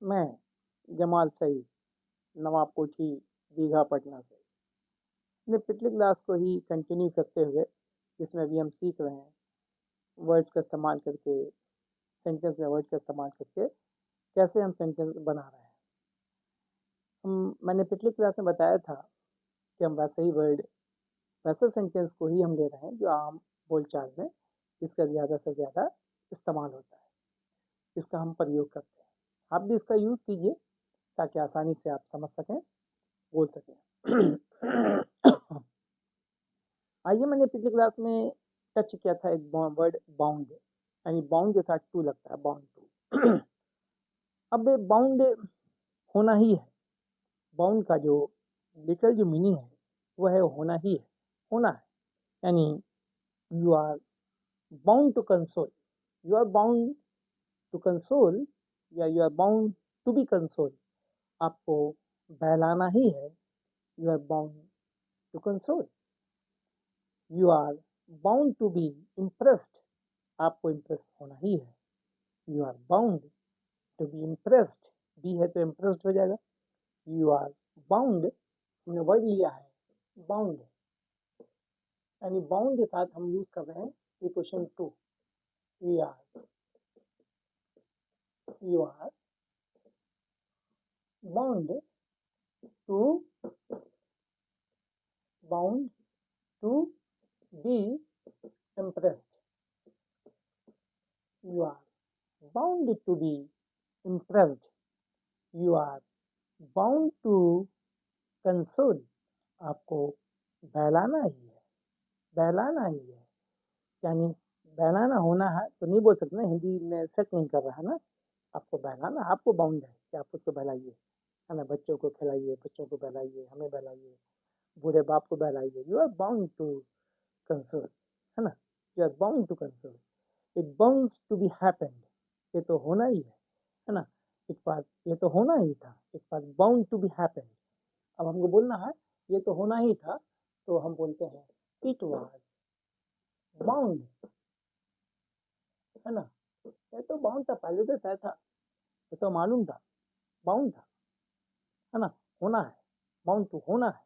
मैं जमाल सईद, नवाब कोठी, दीघा, पटना से। अपने पिछली क्लास को ही कंटिन्यू करते हुए, जिसमें अभी हम सीख रहे हैं वर्ड्स का इस्तेमाल करके, सेंटेंस में वर्ड का इस्तेमाल करके कैसे हम सेंटेंस बना रहे हैं। मैंने पिछली क्लास में बताया था कि हम वैसे ही वर्ड, वैसे सेंटेंस को ही हम ले रहे हैं जो आम बोलचाल में इसका ज़्यादा से ज़्यादा इस्तेमाल होता है, इसका हम प्रयोग करते हैं। आप भी इसका यूज़ कीजिए ताकि आसानी से आप समझ सकें, बोल सकें। आइए, मैंने पिछली क्लास में टच किया था एक वर्ड बाउंड, यानी बाउंड के साथ टू लगता है, बाउंड टू। अब बाउंड होना ही है। बाउंड का जो लिटरल जो मीनिंग है वो है होना ही है, होना है। यानी you are bound to console, you are bound to console, या you are bound to be console. आपको बहलाना ही है, you are bound to console. You are bound to be impressed, आपको इम्प्रेस होना ही है। You are bound to be impressed, be है तो इम्प्रेस्ड हो जाएगा। यू आर बाउंड, हमने वर्ड लिया है बाउंड, यानी बाउंड के साथ हम यूज कर रहे हैं preposition to. You are bound to, bound to be impressed. You are bound to be impressed. You are bound to console. आपको बहलाना ही है, बहलाना ही है। यानी बहलाना होना है तो नहीं बोल सकते ना, हिंदी में सेट नहीं कर रहा है ना। आपको बहलाना, आपको बाउंड है कि आप उसको बहलाइए, है ना। बच्चों को खिलाइए, बच्चों को बहलाइए, हमें बहलाइए, बूढ़े बाप को बहलाइए। You are bound to console, है ना। You are bound to console. It bounds to be happened, ये तो होना ही है ना। इट वाज, ये तो होना ही था। It was bound to be happened. अब हमको बोलना है ये तो होना ही था, तो हम बोलते हैं इट वाज बाउंड, है ना। ये तो बाउंड था, पहले से तय था, ये तो मालूम था, बाउंड था, है ना। होना है, बाउंड टू होना है,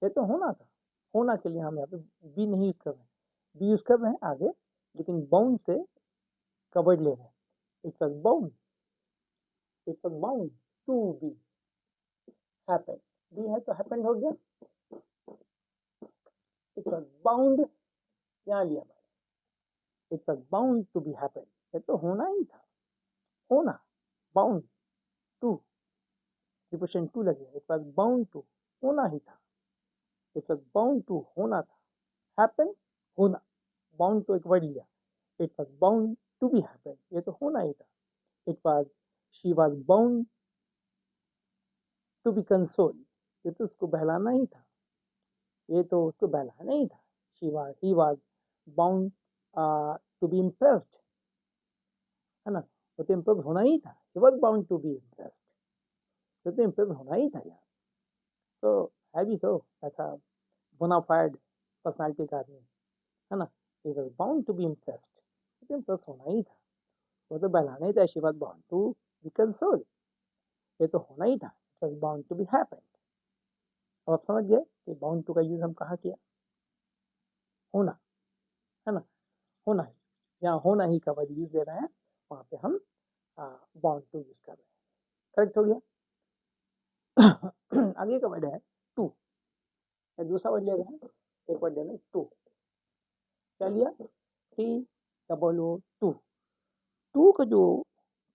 ये तो होना था। होना के लिए हम यहाँ पे बी नहीं यूज कर रहे हैं, बी यूज कर रहे हैं आगे, लेकिन बाउंड से कवर्ड ले रहे हैं। It was bound, it was bound to be happened, be है तो हैपेंड हो गया। इट वॉज बाउंड, यहाँ लिया मैंने, it was bound to be happened, ये तो होना ही था, होना, बाउंड टू, प्रीपोजिशन टू लगे। इट वॉज बाउंड टू, होना ही था। इट वॉज बाउंड टू, होना था। हैपन, होना, बाउंड टू एक वर्ड लिया। It was bound to be happen, ये तो होना ही था। It was, she was bound to be console, ये तो उसको बहलाना ही था, ये तो उसको बहलाना ही था। She was, he was bound to be impressed, है ना। वो तो इम्प्रेस होना ही था। He was bound to be impressed, ये तो इम्प्रेस होना ही था यार। तो है भी तो ऐसा बोनाफाइड पर्सनालिटी का आदमी, है ना। He was bound to be impressed, ये तो इम्प्रेस होना ही था, वो तो बहलाना ही था। She was bound to be console, ये तो होना ही था। It was bound to be happened. अब आप समझ गए कि बाउंड टू का यूज हम कहाँ किया, होना, है ना, होना ही। यहाँ होना ही का वर्ड यूज ले रहे हैं, वहाँ पे हम बाउंड टू यूज कर रहे हैं। करेक्ट हो गया। आगे का वर्ड है टू, दूसरा वर्ड ले रहे हैं, एक वर्ड ले रहे हैं टू। क्या लिया, T double O too. Too का जो,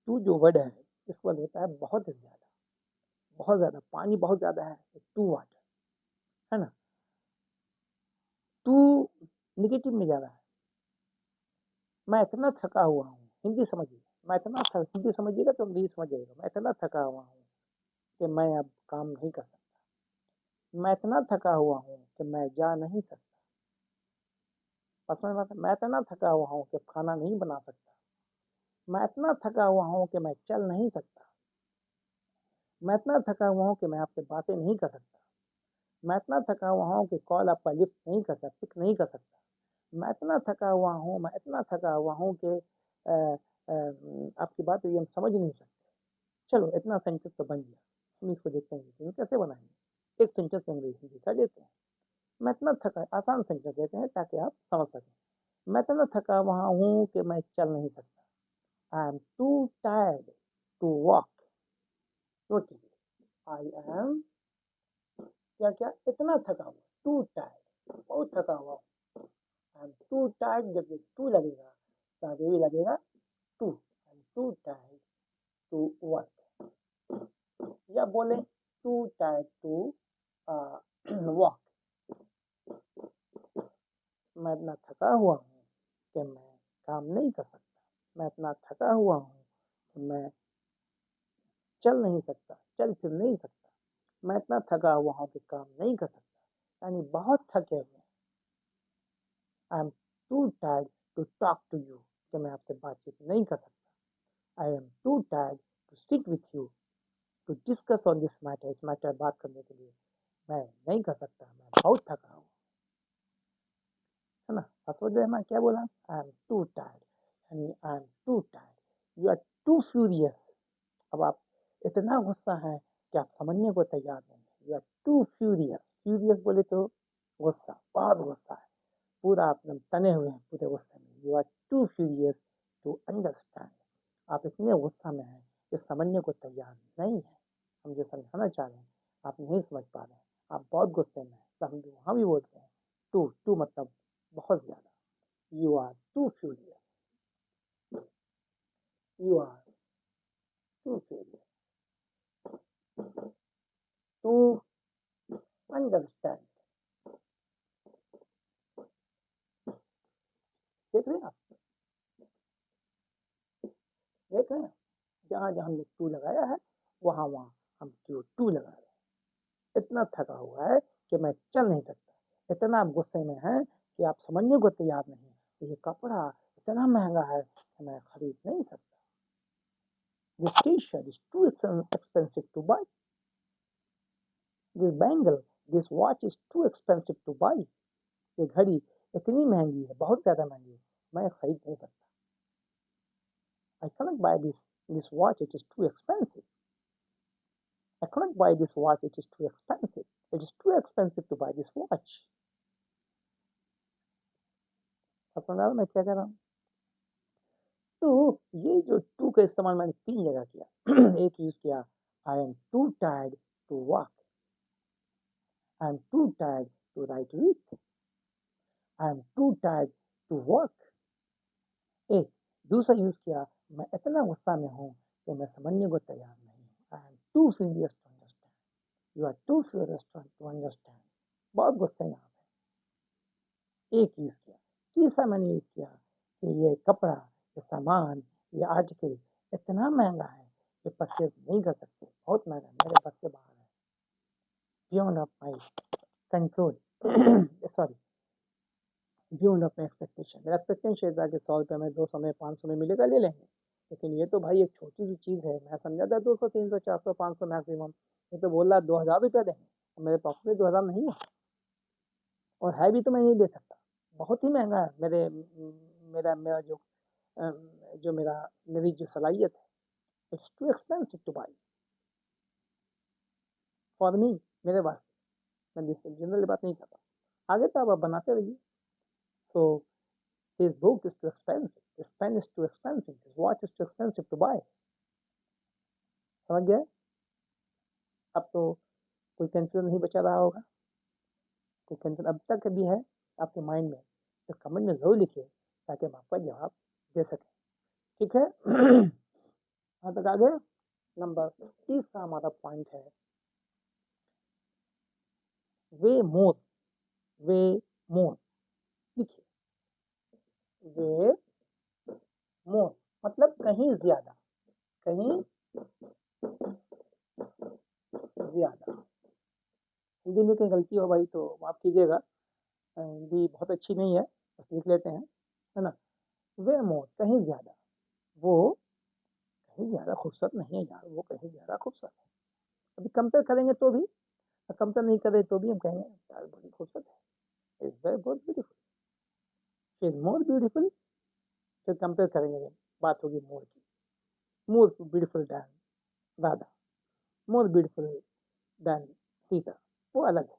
टू जो वर्ड है, इसका वर्ड होता है बहुत ज्यादा, बहुत ज़्यादा, पानी बहुत ज़्यादा है, टू वाटर, है ना। टू निगेटिव में जा रहा है। मैं इतना थका हुआ हूँ, हिंदी समझिए, मैं इतना हिंदी समझिएगा तो अंग्रेजी समझ जाइएगा। मैं इतना थका हुआ हूँ कि मैं अब काम नहीं कर सकता। मैं इतना थका हुआ हूँ कि मैं जा नहीं सकता। बस मैं इतना थका हुआ हूँ कि खाना नहीं बना सकता। मैं इतना थका हुआ हूँ कि मैं चल नहीं सकता। मैं इतना थका हुआ हूँ कि मैं आपसे बातें नहीं कर सकता। मैं इतना थका हुआ हूँ कि कॉल आपका लिफ्ट नहीं कर सकता, पिक नहीं कर सकता। मैं इतना थका हुआ हूँ, मैं इतना थका हुआ हूँ कि आपकी बात ये हम समझ नहीं सकते। चलो इतना सेंटेंस तो बन गया, हम इसको देखते हैं इंग्लिश में कैसे बनाएंगे। एक सेंटेंस इंग्लिश में कर लेते हैं। मैं इतना थका, आसान सेंटेंस देते हैं ताकि आप समझ सकें। मैं इतना थका हुआ हूँ कि मैं चल नहीं सकता। I am too tired to walk. नोटिए, आई एम क्या क्या इतना थका हुआ, टू टायर्ड बहुत थका हुआ। आई एम टू टायर्ड, जब ये टू लगेगा तो आगे भी लगेगा too. I am too tired to work, या बोले टू टायर्ड टू वॉक। मैं इतना थका हुआ हूँ कि मैं काम नहीं कर सकता। मैं इतना थका हुआ हूँ कि मैं चल नहीं सकता, चल फिर नहीं सकता। मैं इतना थका हुआ हूँ कि काम नहीं कर सकता, यानी बहुत थके हुए हैं। I am too tired to talk to you, कि मैं आपसे बातचीत नहीं कर सकता। I am too tired to sit with you to discuss on this matter, इस मैटर बात करने के लिए मैं नहीं कर सकता, मैं बहुत थका हूँ। है ना, समझ गए मैं क्या बोला? आई एम टू टायर्ड, यानी I am too tired, you are too furious. अब आप इतना गुस्सा है कि आप समझने को तैयार नहीं है। You are too furious, furious बोले तो गुस्सा, बहुत गुस्सा है, पूरा आप एकदम तने हुए हैं पूरे गुस्से में। You are too furious to understand, आप इतने गुस्सा में हैं कि समझने को तैयार नहीं है। हम जो समझाना चाह रहे हैं आप नहीं समझ पा रहे हैं, आप बहुत गुस्से में हैं। तो हम वहाँ भी बोलते हैं टू, टू मतलब बहुत ज़्यादा। You are too furious, you are too furious to understand. देख रहे हैं आप, देख रहे हैं, जहाँ जहाँ हमने टू लगाया है वहाँ वहाँ हम टू लगा रहे हैं। इतना थका हुआ है कि मैं चल नहीं सकता। इतना आप गुस्से में हैं कि आप समझने को तैयार नहीं है। ये कपड़ा इतना महंगा है कि मैं खरीद नहीं सकता। This t-shirt is too expensive to buy. This bangle, this watch is too expensive to buy. ये घड़ी इतनी महंगी है, बहुत ज़्यादा महंगी है, मैं खरीद नहीं सकता। I cannot buy this watch, it is too expensive. I cannot buy this watch, it is too expensive. It is too expensive to buy this watch. समझ रहा मैं क्या कह रहा हूँ? तो ये जो टू का इस्तेमाल मैंने 3 जगह किया। एक यूज़ किया, I am too tired to walk, I am too tired to write with, I am too tired to work. एक दूसरा यूज़ किया, मैं इतना गुस्सा में हूँ कि मैं समझने को तैयार नहीं हूँ। I am too furious to understand, you are too furious to understand, बहुत गुस्से में आप हैं। एक यूज़ किया। तीसरा मैंने यूज़ किया कि ये कपड़ा, ये सामान, ये आर्टिकल इतना महंगा है कि परचेज नहीं कर सकते, बहुत महंगा है, मेरे बस के बाहर है, beyond of my control. Sorry, beyond of my expectation. मेरा एक्सपेक्टेशन था कि 100 रुपये में, 200 में, 500 में मिलेगा, ले लेंगे। लेकिन ये तो भाई एक छोटी सी चीज़ है, मैं समझा था 200, 300, 400, 500 मैक्सिमम। ये तो बोल रहा 2000 रुपया देंगे, मेरे पॉकेट में 2000 नहीं है, और है भी तो मैं नहीं दे सकता, बहुत ही महंगा है। मेरा मेरा जो मेरी जो सलाहियत है, it's to expensive two by for me, मेरे वास्ते। मैं जिससे जनरल बात नहीं करता, आगे तो आप बनाते रहिए। So this book is too expensive, this pen is too expensive, this watch is too expensive to buy. समझ गए? अब तो कोई कंफ्यूजन नहीं बचा रहा होगा। कोई कंफ्यूजन अब तक भी है आपके माइंड में तो कमेंट में ज़रूर लिखिए, ताकि हम आपका जवाब दे सकें। ठीक है? यहाँ तक आ गए। नंबर 30 का हमारा पॉइंट है वे मोर, वे मोर। देखिए, वे मोर मतलब कहीं ज्यादा, कहीं ज्यादा। हिंदी में कहीं गलती हो भाई तो माफ कीजिएगा, हिंदी बहुत अच्छी नहीं है, बस लिख लेते हैं, है ना। वे मोर कहीं ज्यादा, वो कहीं ज्यादा खूबसूरत नहीं है यार, वो कहीं ज्यादा खूबसूरत है। अभी कंपेयर करेंगे तो भी, कंपेयर नहीं करें तो भी हम कहेंगे यार बड़ी खूबसूरत है, इज वेरी बहुत ब्यूटीफुल, इज मोर ब्यूटीफुल। फिर कंपेयर करेंगे, बात होगी मोर की, more beautiful than Radha, more beautiful than Sita, वो अलग है,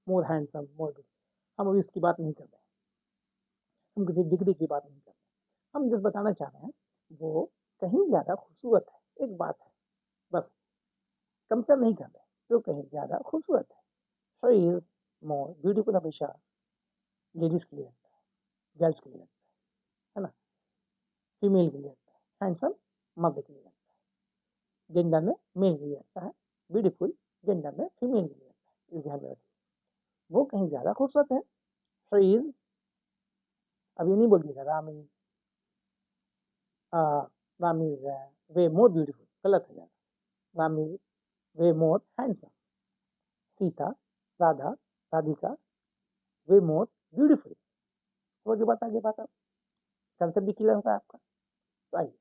मोर हैंडसम, मोर ब्यूटीफुल। हम अभी उसकी बात नहीं कर रहे हैं, हम किसी डिग्री की बात नहीं कर रहे, हम जिस बताना चाह रहे हैं वो कहीं ज़्यादा खूबसूरत है, एक बात है, बस कंपेयर नहीं कर रहे, तो कहीं ज़्यादा खूबसूरत है। शी इज़ मोर ब्यूटीफुल हमेशा लेडीज़ के लिए लगता है, गर्ल्स के लिए लगता है ना, फीमेल के लिए लगता है, हैंडसम मर्द के लिए लगता है, जेंडर में मेल के लिए लगता है, ब्यूटीफुल जेंडर में फीमेल के लिए लगता है, इस ध्यान में रखिए। वो कहीं ज़्यादा खूबसूरत है, शी इज़, अब ये नहीं बोलिएगा Ram is Ram is way more beautiful, गलत है ज़्यादा, Ram is way more handsome, Sita, Radha, Radhika way more beautiful. समझ के बात, आगे बात, कंसेप्ट भी क्लियर होगा आपका। तो आइए,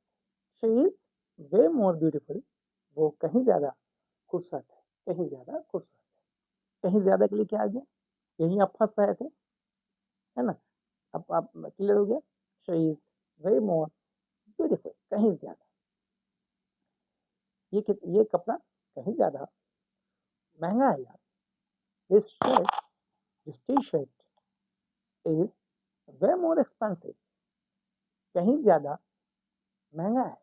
she is way more beautiful, वो कहीं ज़्यादा खूबसूरत है, कहीं ज़्यादा खूबसूरत है, कहीं ज़्यादा के लिए क्या आ गया, यहीं आप फंस रहे थे, है ना, अब आप क्लियर हो गया, she is way more beautiful, कहीं ज़्यादा, ये कपड़ा कहीं ज़्यादा महंगा है यार, this shirt, this T shirt is way more expensive, कहीं ज़्यादा महंगा है,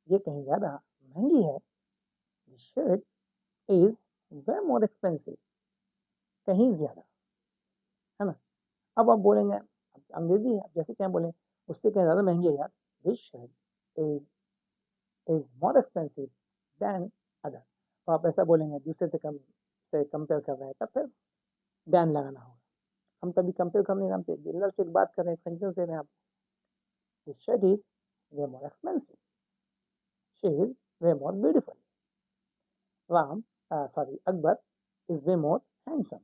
ये कहीं ज़्यादा महंगी है, this shirt is way more expensive, कहीं ज़्यादा, है ना। अब आप बोलेंगे, अंग्रेजी है, जैसे क्या बोलें, उससे कहीं ज़्यादा महंगी है यार, this shirt is more expensive than other, तो आप ऐसा बोलेंगे दूसरे से कंपेयर कर रहे हैं, तब फिर दैन लगाना होगा, हम तभी कंपेयर करने नाम पे जनरल से एक बात कर रहे हैं, एक सेंटेंस दे रहे हैं आप, this shirt is way more expensive, she is way more beautiful, Ram sorry Akbar is way more handsome,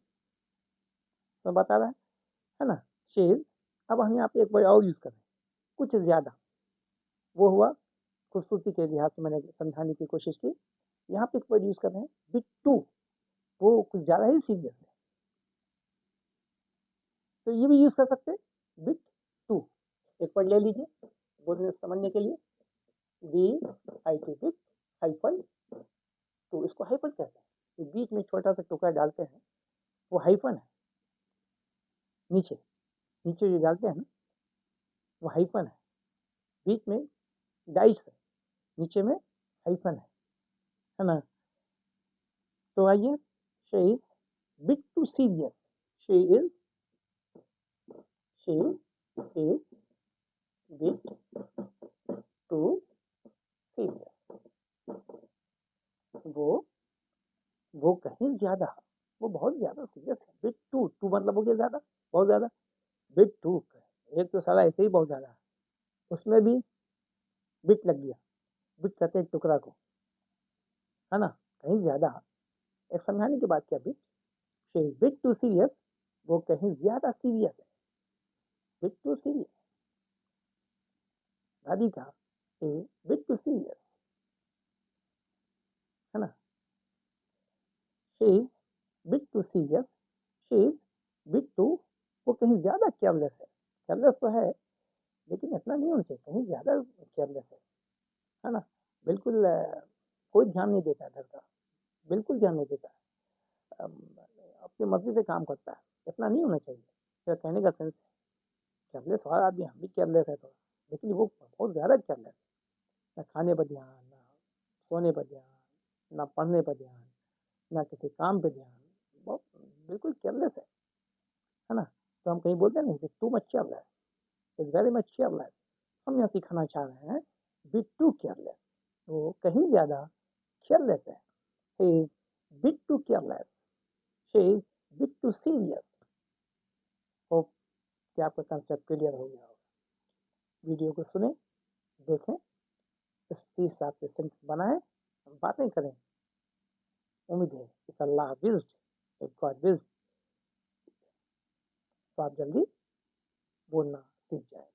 तो बता रहा है ना, शी इज, अब हम यहाँ पे एक वर्ड और यूज़ कर रहे हैं, कुछ ज़्यादा, वो हुआ खूबसूरती के लिहाज से मैंने समझाने की कोशिश की, यहाँ पे एक वर्ड यूज़ कर रहे हैं बिट टू, वो कुछ ज़्यादा ही सीरियस है, तो ये भी यूज़ कर सकते हैं बिट टू, एक वर्ड ले लीजिए बोलने समझने के लिए, B I T bit hyphen two, इसको हाइफन कहते हैं, तो बीच में छोटा सा टुकड़ा डालते हैं, वो हाइफन है, नीचे नीचे जो डालते हैं ना वो हाइफन है, बीच में डाइस है, नीचे में हाइफन है ना। तो आइए, she is bit too serious, she is bit too serious, वो कहीं ज्यादा, वो बहुत ज्यादा सीरियस है, बिट टू, टू मतलब हो गया ज्यादा, बहुत ज्यादा, बिट टू, एक तो साला ऐसे ही बहुत ज्यादा है, उसमें भी बिट लग गया, बिट कहते हैं टुकड़ा को, है ना, कहीं ज्यादा, एक समझाने की बात क्या, bit, she is bit too serious, वो कहीं ज्यादा सीरियस है, bit too serious, Radhika is bit too serious, है ना, she is bit too serious, she is bit too, वो कहीं ज्यादा केयरलेस है, केयरलेस तो है लेकिन इतना नहीं होना चाहिए, कहीं ज्यादा केयरलेस है ना, बिल्कुल कोई ध्यान नहीं देता घर का, बिल्कुल ध्यान नहीं देता, अपनी मर्जी से काम करता है, इतना नहीं होना चाहिए, मेरा कहने का सेंस है, केयरलेस हर आदमी, हम भी केयरलेस है थोड़ा, लेकिन वो बहुत ज़्यादा केयरलेस, ना खाने पर ध्यान, ना सोने पर ध्यान, ना पढ़ने पर ध्यान, ना किसी काम पे ध्यान, बहुत बिल्कुल केयरलेस है ना, तो हम कहीं बोलते नहीं too much careless, is very much careless, हम यहाँ सिखाना चाह रहे हैं बी टू केयरलेस, वो कहीं ज़्यादा केयरलेस है, he is bit too careless, she is bit too serious, hope कि आपका कंसेप्ट क्लियर हो गया होगा, वीडियो को सुने, देखें, इस हिसाब से सेंटेंस बनाएं, बातें करें, उम्मीद है इफ अल्लाह विज्ड, इफ गॉड विज्ड, तो आप जल्दी बोलना सीख जाए।